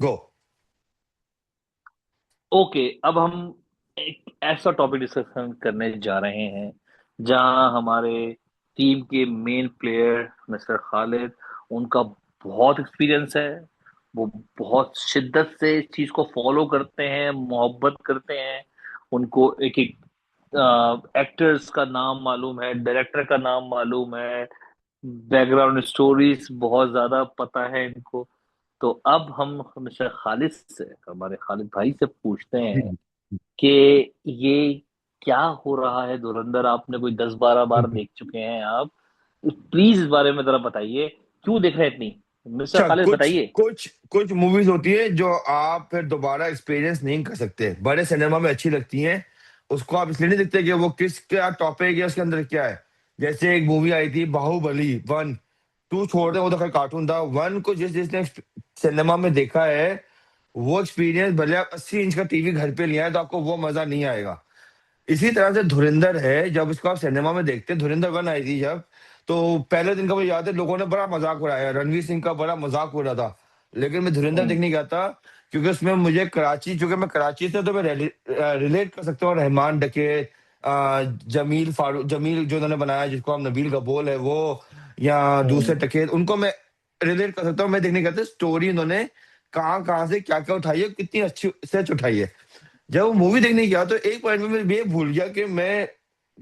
गो। Okay, अब हम एक ऐसा टॉपिक डिस्कशन करने जा रहे हैं जहां हमारे टीम के मेन प्लेयर मिस्टर खालिद, उनका बहुत एक्सपीरियंस है। वो बहुत शिद्दत से इस चीज को फॉलो करते हैं, मोहब्बत करते हैं। उनको एक एक एक्टर्स का नाम मालूम है, डायरेक्टर का नाम मालूम है, बैकग्राउंड स्टोरीज बहुत ज्यादा पता है इनको। तो अब हम हमेशा खालिद से, हमारे खालिद भाई से पूछते हैं कि ये क्या हो रहा है धुरंधर। आपने कोई 10-12 बार देख चुके हैं आप, प्लीज इस बारे में जरा बताइए, क्यों देख रहे हैं इतनी। मिस्टर अच्छा, खालिद कुछ बताइए। कुछ कुछ मूवीज होती है जो आप फिर दोबारा एक्सपीरियंस नहीं कर सकते, बड़े सिनेमा में अच्छी लगती हैं। उसको आप इसलिए नहीं देखते कि वो किस क्या टॉपिक है, उसके अंदर क्या है। जैसे एक मूवी आई थी बाहुबली वन, टू छोड़ दे, वो तो खैर कार्टून था। वन को जिसने सिनेमा में देखा है, वो एक्सपीरियंस भले आप 80 इंच का टीवी घर पे लिया है तो आपको वो मजा नहीं आएगा। इसी तरह से धुरंधर है, जब इसको आप सिनेमा में देखते हैं, धुरंधर वन आई थी जब, तो पहले दिन का मुझे याद है लोगों ने बड़ा मजाक उड़ाया, रणवीर सिंह का बड़ा मजाक उड़ा था। लेकिन मैं धुरंधर हम्म। देखने गया था क्योंकि उसमें मुझे कराची, चूंकि मैं कराची से, तो मैं रिलेट कर सकता हूँ। रहमान डकैत, जमील फारूक, जमील जो उन्होंने बनाया जिसको हम नबील गबोल है वो, या दूसरे हम्म। डकैत, उनको मैं रिलेट कर सकता हूँ। मैं देखने गया था स्टोरी उन्होंने कहाँ कहाँ से क्या क्या उठाई है, कितनी अच्छी सच उठाई है। जब वो मूवी देखने गया तो एक पॉइंट में मैं ये भूल गया कि मैं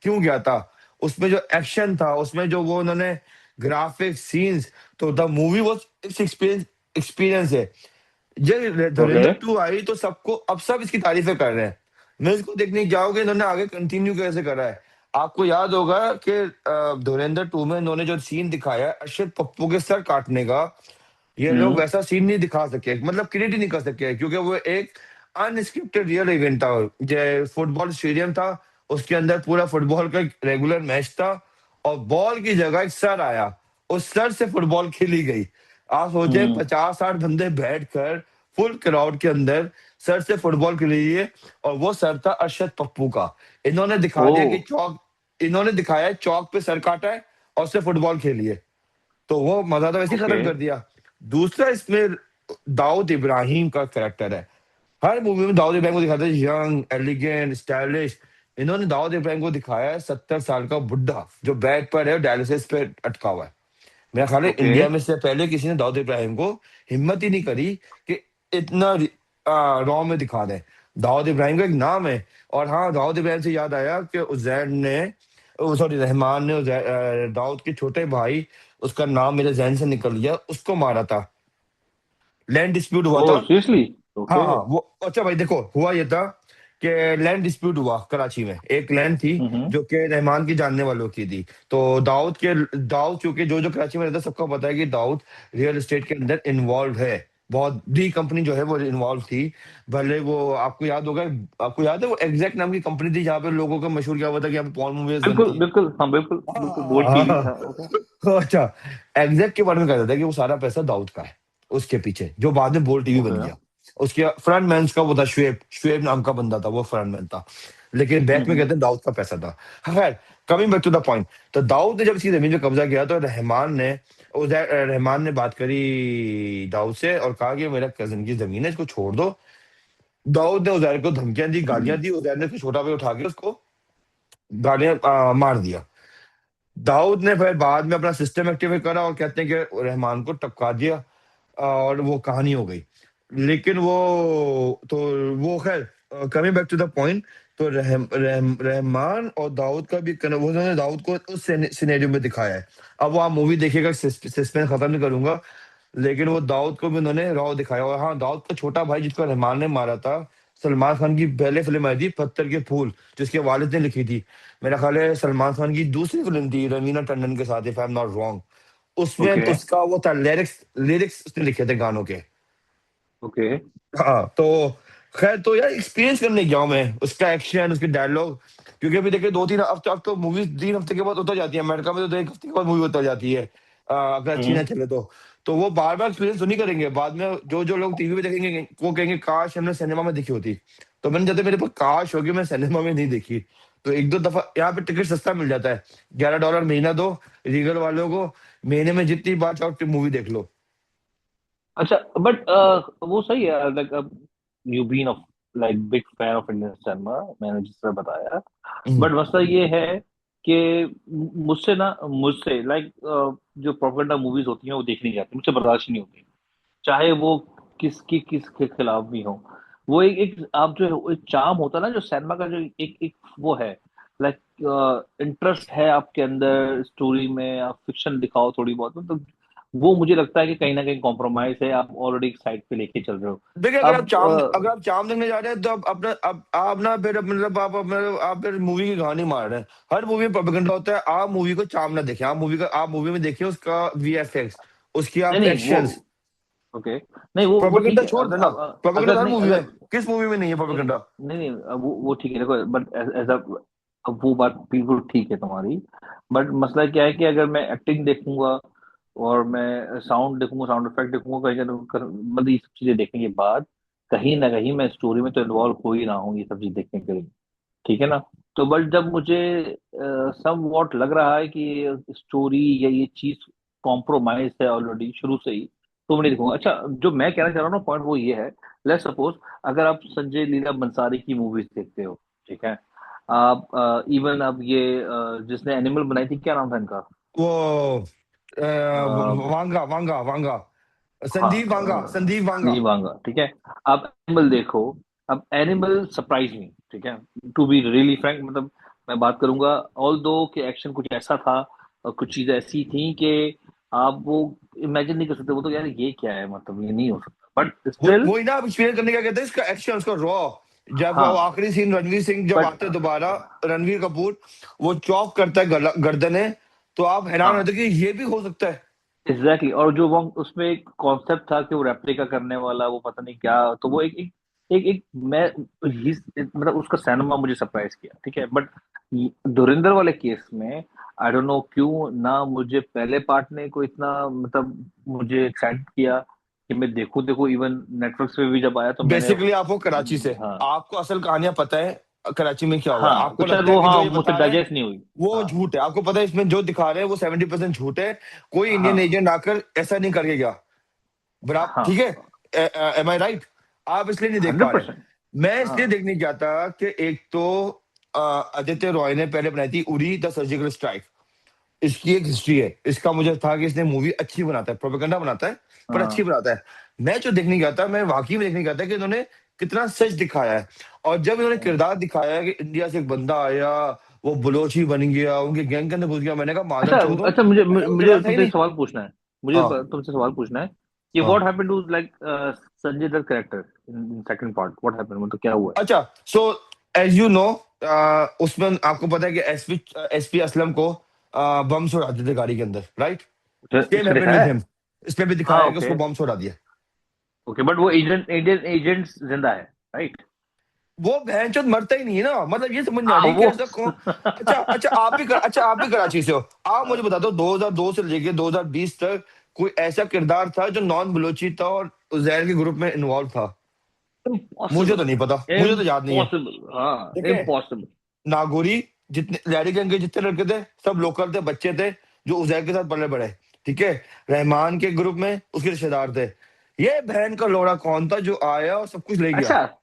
क्यों गया था। उसमें जो एक्शन था, उसमें जो वो उन्होंने ग्राफिक सीन्स, तो the movie was experience, experience है। जब ओके। धुरंधर टू आई तो सबको, अब सब इसकी तारीफें कर रहे हैं। मैं इसको देखने जाओगे, इन्होंने आगे कंटिन्यू कैसे करा है। आपको याद होगा कि धुरंधर टू में इन्होंने जो सीन दिखाया है अरशद पप्पू के सर काटने का, ये लोग हम्म। वैसा सीन नहीं दिखा सके, मतलब क्रिएट ही नहीं कर सके, क्योंकि वो एक अनस्क्रिप्टेड रियल इवेंट था। जो फुटबॉल स्टेडियम था, उसके अंदर पूरा फुटबॉल का रेगुलर मैच था, और बॉल की जगह एक सर आया, उस सर से फुटबॉल खेली गई। आप सोचे हम्म। 50-60 बंदे बैठकर फुल क्राउड के अंदर सर से फुटबॉल खेली है, और वो सर था अरशद पप्पू का। इन्होंने दिखा ओ। दिया कि चौक, इन्होंने दिखाया है चौक पे सर काटा है और उससे फुटबॉल खेली है, तो वो मजा तो वैसे ही ओके। खत्म कर दिया। दूसरा इसमें दाऊद इब्राहिम का कैरेक्टर है। हर मूवी में दाऊद इब्राहिम को दिखाते हैं यंग, एलिगेंट, स्टाइलिश। इन्होंने दाऊद इब्राहिम को दिखाया है 70 साल का बुढ़ा जो बेड पर है, डायलिसिस पे अटका हुआ है। मेरा ख्याल है ओके। इंडिया में से पहले किसी ने दाऊद इब्राहिम को हिम्मत ही नहीं करी कि इतना रॉ में दिखा दें। दाऊद इब्राहिम का एक नाम है। और हाँ, दाऊद इब्राहिम से याद आया कि उजैर ने, सॉरी रहमान ने दाऊद के छोटे भाई, उसका नाम मेरे जहन से निकल गया, उसको मारा था। लैंड डिस्प्यूट हुआ ओ था। सीरियसली। हाँ ओके। हाँ, वो अच्छा भाई देखो, हुआ ये था कि लैंड डिस्प्यूट हुआ कराची में। एक लैंड थी हम्म। जो कि रहमान की जानने वालों की थी। तो दाऊद, क्योंकि जो जो कराची में रहता है सबको पता है कि दाऊद रियल एस्टेट के अंदर इन्वॉल्व है। बहुत बड़ी कंपनी जो है वो इन्वॉल्व थी। भले वो, आपको याद होगा, आपको याद है वो एग्जैक्ट नाम की कंपनी थी जहाँ पे लोगों का मशहूर क्या हुआ था कि यहाँ पे पॉर्न मूवीज बिल्कुल बनती हैं। बिल्कुल, हाँ बिल्कुल बिल्कुल, बोल हाँ टीवी हाँ, था। ओके। हाँ। अच्छा, एग्जैक्ट के बारे में कहता था कि वो सारा पैसा दाऊद का है, उसके पीछे जो बाद में बोल टीवी बन ओके। गया। उसके फ्रंट मैन का वो था शुएब, शुएब नाम का बंदा था वो फ्रंट मैन था। लेकिन बैक में हम्म। कहते हैं दाऊद का पैसा था। खैर, coming back to the point, तो दाऊद ने जब इसकी जमीन पे कब्जा किया तो रहमान ने बात करी दाऊद से और कहा कि मेरा कजन की जमीन है, इसको छोड़ दो। दाऊद ने उजैर को धमकियां दी, गालियां दी। उजैर ने उसको छोटा भाई उठा के उसको गालियां मार दिया। दाऊद ने फिर बाद में अपना सिस्टम एक्टिवेट करा और कहते हैं कि रहमान को टपका दिया, और वो कहानी हो गई। लेकिन तो वो खैर, coming back to the point, तो रहमान और दाऊद का भी वो उन्होंने दाऊद को उस सिनेरियो में दिखाया है। अब वो आप मूवी देखिएगा, सस्पेंस खत्म नहीं करूंगा, लेकिन वो दाऊद को भी उन्होंने रॉ दिखाया। और हाँ, दाऊद का छोटा भाई जिसको रहमान ने मारा था, सलमान खान की पहले फिल्म आई थी पत्थर के फूल, जिसके वालिद ने लिखी थी। मेरा ख्याल है सलमान खान की दूसरी फिल्म थी रवीना टंडन के साथ, if I am not wrong. उसमें ओके। उसका वो था, लिरिक्स लिरिक्स उसने लिखे थे गानों के। ओके। हाँ तो खैर, तो यार एक्सपीरियंस करने गया हूं मैं उसका एक्शन, उसके डायलॉग। क्योंकि अभी देखिए 2-3 हफ्ते, अब तो मूवीज 3 हफ्ते के बाद उतर जाती है अमेरिका में, तो 1 हफ्ते के बाद मूवी उतर जाती है, अगर अच्छी ना हम्म। चले तो वो बार बार एक्सपीरियंस तो नहीं करेंगे। बाद में जो जो लोग टीवी पे देखेंगे वो कहेंगे काश हमने सिनेमा में देखी होती। तो मैंने, जब तक मेरे पास काश होगी, मैं सिनेमा में नहीं देखी। तो 1-2 दफा यहाँ पे टिकट सस्ता मिल जाता है, $11 महीना दो रीगल वालों को, महीने में जितनी बार चाहो मूवी देख लो। अच्छा, बट वो सही है, like you been of like big fan of Indian cinema, मैंने जिस तरह बताया। हम्म। बट मसला ये है कि मुझसे लाइक जो प्रोपेगेंडा मूवीज होती हैं वो देखनी जाती, मुझसे बर्दाश्त ही नहीं होती, चाहे वो किसके खिलाफ भी हो। वो एक आप जो एक चार्म होता है ना जो सिनेमा का, जो एक एक वो है, लाइक इंटरेस्ट है आपके अंदर स्टोरी में, आप फिक्शन दिखाओ थोड़ी बहुत, मतलब वो मुझे लगता है कि कहीं ना कहीं कॉम्प्रोमाइज है, आप ऑलरेडी एक साइड पे लेके चल रहे हो। देखिए, अब अगर आप चाम देखने जा रहे हैं तो आप अपना आप ना फिर मतलब आप फिर मूवी की कहानी मार रहे हैं। हर मूवी में प्रोपेगेंडा होता है। आप मूवी को चाम ना देखें, आप मूवी में देखिए उसका वीएफएक्स, उसकी नहीं आप नहीं वो एक्शंस। ओके, नहीं वो ठीक प्रोपेगेंडा है, छोड़ देना। प्रोपेगेंडा अगर हर नहीं मूवी में, अगर किस मूवी में नहीं है नहीं प्रोपेगेंडा? नहीं नहीं वो ठीक है, देखो, बट एज अ, अब वो बात बिल्कुल ठीक है तुम्हारी। बट मसला क्या है कि अगर मैं एक्टिंग देखूंगा और मैं साउंड देखूंगा, साउंड इफेक्ट देखूंगा, कहीं मतलब ये सब चीजें देखने के बाद कहीं ना कहीं मैं स्टोरी में तो इन्वॉल्व हो ही रहा हूँ ये सब चीज देखने के लिए, ठीक है ना। तो बट जब मुझे सम वॉट लग रहा है कि स्टोरी या ये चीज कॉम्प्रोमाइज है ऑलरेडी शुरू से ही, तो मैं नहीं देखूंगा। अच्छा, जो मैं कहना चाह रहा हूँ ना पॉइंट वो ये है, लेट्स सपोज अगर आप संजय लीला बंसारी की मूवीज देखते हो, ठीक है, आप इवन अब ये जिसने एनिमल बनाई थी, क्या नाम था इनका? वो अ, अ, वांगा वांगा वांगा, हाँ, संदीप वांगा। संजीव वांगा, ठीक है। आप एनिमल देखो, अब एनिमल सरप्राइज मी, ठीक है, टू बी रियली फ्रैंक, मतलब मैं बात करूंगा, ऑल दो कि एक्शन कुछ ऐसा था और कुछ चीजें ऐसी थी कि आप वो इमेजिन नहीं कर सकते, वो तो यार ये क्या है, मतलब ये नहीं हो सकता, बट वो स्टिल। वही ना, आप एक्सपीरियंस करने क्या कहते हैं, इसका एक्शन, उसका रॉ। जब वो हाँ, आखिरी सीन, रणवीर सिंह जब बट आते हैं दोबारा, रणवीर कपूर, वो चॉप करता है गर्दने, तो आप हैरान हाँ होते हैं कि ये भी हो सकता है। एग्जैक्टली, और जो वो उसमें एक कॉन्सेप्ट था कि वो रेप्लिका करने वाला, वो पता नहीं क्या, तो वो एक एक एक, एक मैं मतलब उसका सिनेमा मुझे सरप्राइज किया, ठीक है। बट धुरंधर वाले केस में आई डोंट नो क्यों ना मुझे पहले पार्ट ने कोई इतना मतलब मुझे एक्साइट किया कि मैं देखूं देखूं, इवन नेटफ्लिक्स पे भी जब आया तो मैंने बेसिकली आपको कराची से, हाँ आपको असल कहानियां पता है कराची में क्या हुआ है। हाँ, तो आपको शायद लगता है वो कि जो हाँ ये मुझसे बता रहे हैं डाइजेस्ट नहीं हुई। वो हाँ झूठ है। आपको पता है इसमें जो दिखा रहे हैं वो 70% झूठ है। कोई इंडियन हाँ एजेंट आकर ऐसा नहीं करके गया। बराबर, ठीक हाँ, है। एम आई राइट? आप इसलिए नहीं देख पा हंड्रेड रहे। परसेंट मैं हाँ इसलिए देखने गया था कि एक तो आदित्य रॉय ने पहले बनाई थी उरी द सर्जिकल स्ट्राइक। इसकी एक हिस्ट्री है। इसका मुझे था कि इसने मूवी अच्छी बनाता है, प्रोपेगेंडा बनाता है पर अच्छी हाँ। बनाता है। मैं जो देखने गया था, मैं वाकई में देखने गया था कि इन्होंने कितना सच दिखाया है। और जब इन्होंने हम्म। किरदार दिखाया है कि इंडिया से एक बंदा आया, वो बलोच ही बन गया, उनके गैंग के अंदर घुस गया, मैंने कहा मादर अच्छा चौधो, अच्छा, मुझे ऐसा कोई मुझे किरदार था ही तुमसे एक नहीं। सवाल पूछना है, मुझे हाँ तुमसे सवाल पूछना है कि हाँ। What happened to like Sanjay Dutt character in second part, what happened, मतलब क्या हुआ अच्छा, सो एज यू नो, उसमें आपको पता है कि एसपी असलम को बम छोड़ा देते थे गाड़ी के अंदर, राइट? है? सेम इसमें हैपेंड दिखाया विद है? हिम। इसमें भी हाँ दिखाया है कि ओके उसको बम छोड़ा दिया। ओके, बट वो एजेंट, इंडियन एजेंट जिंदा है, राइट? वो बहनचोद मरता ही नहीं है ना, मतलब ये समझ नहीं आ हाँ रही कि वो ऐसा कौन। अच्छा, आप भी कराची से हो। आप मुझे बता दो, 2002 से लेके 2020 तक कोई ऐसा किरदार था जो नॉन बलोची था और उजैर के ग्रुप में इन्वॉल्व था? मुझे इम्पॉसिबल, तो नहीं पता, मुझे तो याद नहीं है। इम्पॉसिबल, हाँ ठीक है। इम्पॉसिबल। नागोरी, जितने लैरी गैंग के जितने लड़के थे सब लोकल थे, बच्चे थे जो उजैर के साथ पले बड़े। ठीक है। रहमान के ग्रुप में उसके रिश्तेदार थे। ये बहन का लोड़ा कौन था जो आया और सब कुछ ले गया? अच्छा,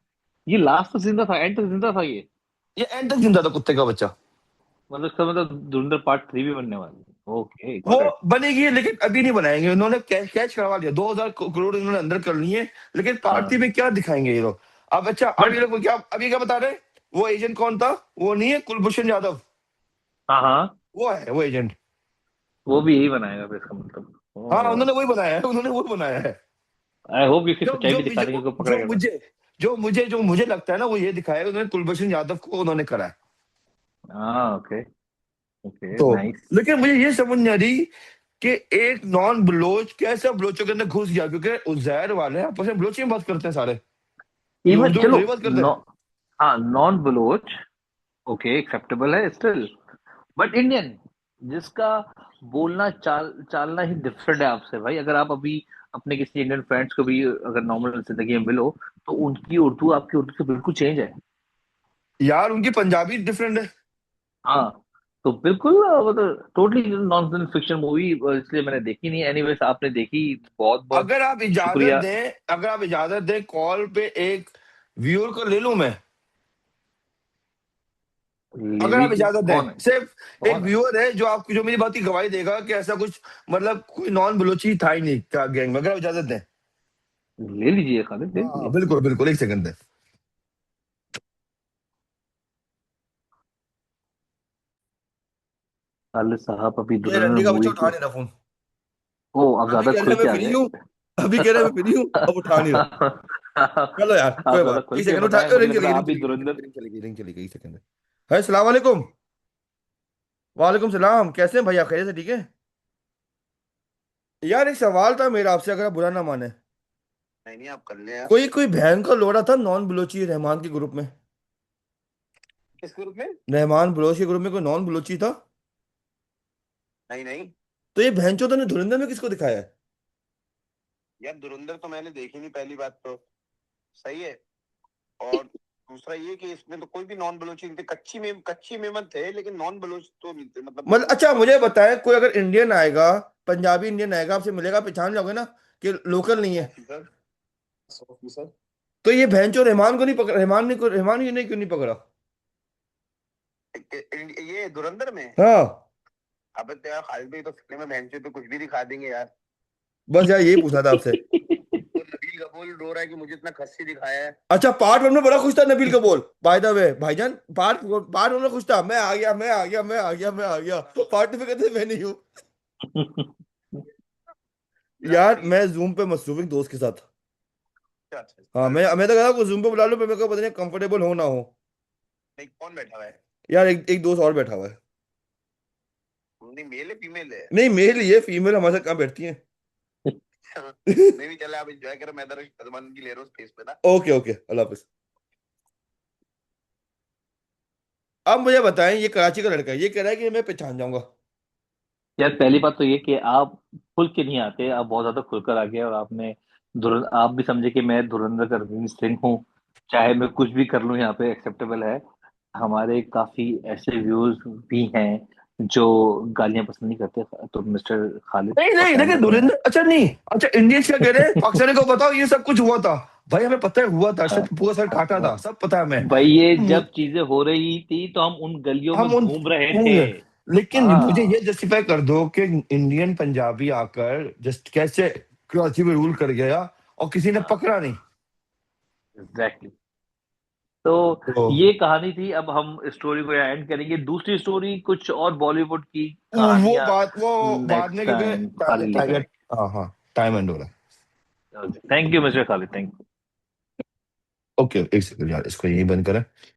ये लास्ट तक जिंदा था, एंड तक जिंदा था ये? ये एंड तक जिंदा था, कुत्ते का बच्चा। मतलब इसका मतलब धुरंधर पार्ट 3 भी बनने वाली है, ओके वो गॉट इट। बनेगी लेकिन अभी नहीं बनाएंगे। उन्होंने कैच कैच करवा लिया, 2000 करोड़ इन्होंने अंदर कर लिए। लेकिन पार्टी हाँ में क्या दिखाएंगे ये लोग? अब अच्छा, अब बट ये लोग क्या, अभी क्या बता रहे हैं? वो एजेंट कौन था? वो नहीं है कुलभूषण यादव? हाँ हाँ, वो है वो एजेंट। वो भी यही बनाएगा फिर इसका मतलब, हाँ, ओह, उन्होंने वही बनाया है, उन्होंने वो बनाया है। आई होप इसकी जो सच्चाई जो भी दिखा देंगे, जो उसको जो पकड़ेगा ना। मुझे जो मुझे लगता है ना, वो ये दिखाया है उन्होंने कुलभूषण यादव को उन्होंने करा है। हाँ ओके ओके तो नाइस। लेकिन मुझे ये समझ नहीं आ रही कि एक नॉन बलोच कैसे बलोचों के अंदर घुस गया, क्योंकि उजैर वाले आपस में बलोची में बात करते हैं सारे। ये इवन उर्दू में चलो, थोड़ी बात करते नो, हैं। हाँ नॉन बलोच, ओके एक्सेप्टेबल है स्टिल, बट इंडियन जिसका बोलना चालना ही डिफरेंट है आपसे भाई। अगर आप अभी अपने किसी इंडियन फ्रेंड्स को भी अगर नॉर्मल जिंदगी में मिलो, तो उनकी उर्दू आपकी उर्दू से बिल्कुल चेंज है। यार उनकी पंजाबी डिफरेंट है। हाँ, तो बिल्कुल मतलब टोटली नॉन फिक्शन मूवी, इसलिए मैंने देखी नहीं। एनीवेज आपने देखी, बहुत बहुत अगर आप इजाजत शुक्रिया। दें, अगर आप इजाजत दें, कॉल पे एक व्यूअर को ले लूं मैं? ले अगर आप लीजिए, इजाजत दें, कौन है? सिर्फ एक कौन है? व्यूअर है जो आपकी, जो मेरी बात की गवाही देगा कि ऐसा कुछ, मतलब कोई नॉन बलोची था ही नहीं क्या गैंग में, अगर आप इजाजत दें। ले लीजिए खालिद, ले हाँ लीजिए। बिल्कुल बिल्कुल, एक सेकंड है। खालिद साहब अभी ये धुरंधर रंडी का बच्चा मूवी उठा की। नहीं रहा फोन। ओ, आप अभी ज्यादा कह रहा खुल है मैं के आ फ्री गए। हूँ, अभी कह रहा है मैं फ्री हूँ, अब उठा नहीं रहा। चलो यार आप कोई ज्यादा बात, खुल एक के सेकंड उठा, बताएं, मुझे रिंग लग चली रहा गई, है रिंग आप भी चली गई, धुरंधर। रिंग चली गई, रिंग चली गई, एक सेकंड है। है, सलाम वालेकुम। वालेकुम सलाम, कैसे हैं भैया, खैरियत से, ठीक है? यार एक सवाल था मेरा आपसे, अगर आप बुरा ना माने। नहीं नहीं, आप कर ले यार। कोई कोई बहन का लोड़ा था नॉन बलोची रहमान के ग्रुप में? किस ग्रुप में? रहमान बलोच के ग्रुप में कोई नॉन बलोची था? नहीं नहीं तो ये बहनचोद ने धुरंधर में किसको दिखाया है? यार, धुरंधर तो मैंने देखी नहीं, पहली बात तो। सही है। और दूसरा ये कि इसमें तो कोई भी नॉन बलोची नहीं थे, कच्ची मेमन थे, लेकिन नॉन बलोच तो नहीं थे, मतलब मतलब बलोच अच्छा तो। मुझे बताएं, कोई अगर इंडियन आएगा, पंजाबी इंडियन आएगा, आपसे मिलेगा, पहचान जाओगे ना कि लोकल नहीं है? Officer, officer. तो ये बहनचोद रहमान को नहीं पकड़ा, रहमान ही नहीं, क्यों नहीं पकड़ा? ये धुरंधर में। हाँ। अब तो यार खालिद भाई तो फिल्म में भैंस पे कुछ भी दिखा देंगे यार। बस यार यही पूछना था आपसे। तो नबील कपूर रो रहा है कि मुझे इतना खस्सी दिखाया है। अच्छा, पार्ट वन में बड़ा खुश था Nabeel Kapoor, by the way भाईजान। पार्ट पार्ट वन में खुश था, मैं आ गया, मैं आ गया, मैं आ गया, मैं आ गया। पार्ट टू में कहते हैं, मैं नहीं हूँ। यार यार प्लीज। मैं जूम पे मसरूफ हूँ दोस्त के साथ। अच्छा अच्छा, हाँ, अरे मैं तो कहा जूम पे बुला लो, पर मेरे को पता नहीं कंफर्टेबल हो ना हो। नहीं, कौन बैठा हुआ है? यार एक दोस्त और बैठा हुआ है। नहीं, मेल है फीमेल है? नहीं, मेल ही है, फीमेल हमारे साथ कहाँ बैठती हैं। नहीं नहीं, चले आप एंजॉय करो, मैं इधर अजमान की ले रहा हूँ स्पेस पे ना। ओके ओके, अल्लाह हाफिज। अब मुझे बताएं, ये कराची का लड़का है, ये कह रहा है कि मैं पहचान जाऊंगा। यार पहली बात तो ये कि आप खुल के नहीं आते, आप बहुत ज्यादा खुलकर आ गए, और आपने आप भी समझे कि मैं धुरंधर का रणवीर सिंह हूँ। चाहे मैं कुछ भी कर लूँ यहाँ पे एक्सेप्टेबल है। हमारे काफी ऐसे व्यूज भी हैं जो गालियां पसंद नहीं करते, तो मिस्टर खालिद नहीं बहुत नहीं, टाइम लेकिन तक मैं। धुरंधर, अच्छा नहीं, अच्छा इंडियंस क्या कह रहे हैं, पाकिस्तानी को बताओ ये सब कुछ हुआ था। भाई हमें पता है हुआ था, हाँ, सर पूरा सर काटा था, सब पता है हमें। भाई ये हम जब चीजें हो रही थी तो हम उन गलियों में हम उन घूम रहे थे। होंगे, लेकिन मुझे ये हाँ, जस्टिफाई कर दो कि इंडियन पंजाबी आकर जस्ट कैसे कराची में रूल कर गया और किसी ने पकड़ा नहीं। एग्जैक्टली। तो तो ये कहानी थी, अब हम स्टोरी को एंड करेंगे। दूसरी स्टोरी कुछ और बॉलीवुड की वो कहानियां बात, वो बाद नेक्स्ट में, क्योंकि टाइम खालिद लेकर टाइगर, हाँ हाँ, टाइम एंड हो रहा है। आएंगे। Thank you mister Khalid, thank you. Okay, एक सेकंड यार, इसको यही बंद करें।